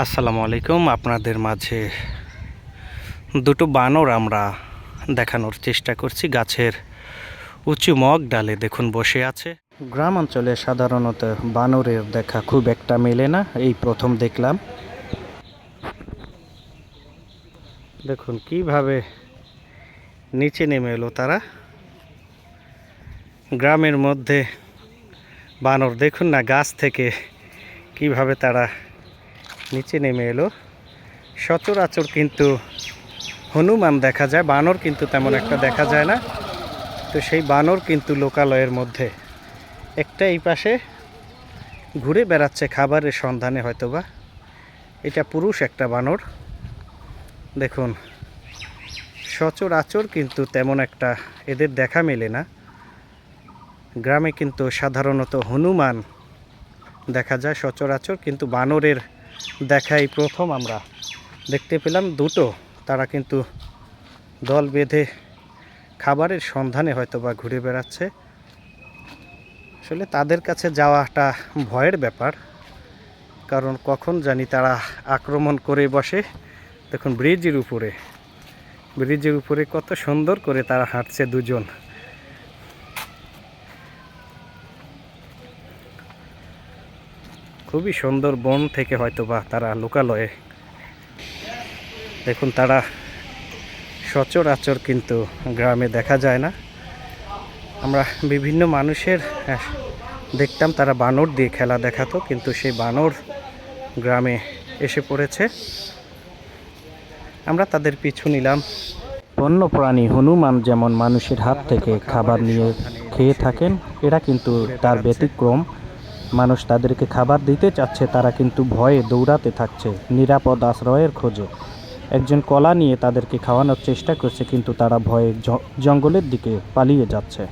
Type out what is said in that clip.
আসসালামু আলাইকুম। আপনাদের মাঝে দুটো বানর আমরা দেখানোর চেষ্টা করছি। গাছের উঁচু মগ ডালে দেখুন বসে আছে। গ্রাম অঞ্চলে সাধারণত বানরের দেখা খুব একটা মেলে না, এই প্রথম দেখলাম। দেখুন কিভাবে নিচে নেমে এলো তারা। গ্রামের মধ্যে বানর দেখুন না, গাছ থেকে কিভাবে তারা নিচে নেমে এলো। সচরাচর কিন্তু হনুমান দেখা যায়, বানর কিন্তু তেমন একটা দেখা যায় না। তো সেই বানর কিন্তু লোকালয়ের মধ্যে একটা এই পাশে ঘুরে বেড়াচ্ছে খাবারের সন্ধানে, হয়তোবা এটা পুরুষ একটা বানর। দেখুন সচরাচর কিন্তু তেমন একটা এদের দেখা মেলে না। গ্রামে কিন্তু সাধারণত হনুমান দেখা যায় সচরাচর, কিন্তু বানরের দেখাই প্রথম আমরা দেখতে পেলাম দুটো। তারা কিন্তু দল বেঁধে খাবারের সন্ধানে হয়তোবা ঘুরে বেড়াচ্ছে। আসলে তাদের কাছে যাওয়াটা ভয়ের ব্যাপার, কারণ কখন জানি তারা আক্রমণ করে বসে। দেখুন ব্রিজের উপরে কত সুন্দর করে তারা হাঁটছে দুজন। খুবই সুন্দর বন থেকে হয়তোবা তারা লোকালয়ে। দেখুন তারা সচরাচর কিন্তু গ্রামে দেখা যায় না। আমরা বিভিন্ন মানুষের দেখতাম তারা বানর দিয়ে খেলা দেখাতো, কিন্তু সেই বানর গ্রামে এসে পড়েছে। আমরা তাদের পিছু নিলাম। বন্য প্রাণী হনুমান যেমন মানুষের হাত থেকে খাবার নিয়ে খেয়ে থাকেন, এরা কিন্তু তার ব্যতিক্রম। মানুষ তাদেরকে খাবার দিতে চাচ্ছে, তারা কিন্তু ভয়ে দৌড়াতে থাকছে নিরাপদ আশ্রয়ের খোঁজে। একজন কলা নিয়ে তাদেরকে খাওয়ানোর চেষ্টা করছে, কিন্তু তারা ভয়ে জঙ্গলের দিকে পালিয়ে যাচ্ছে।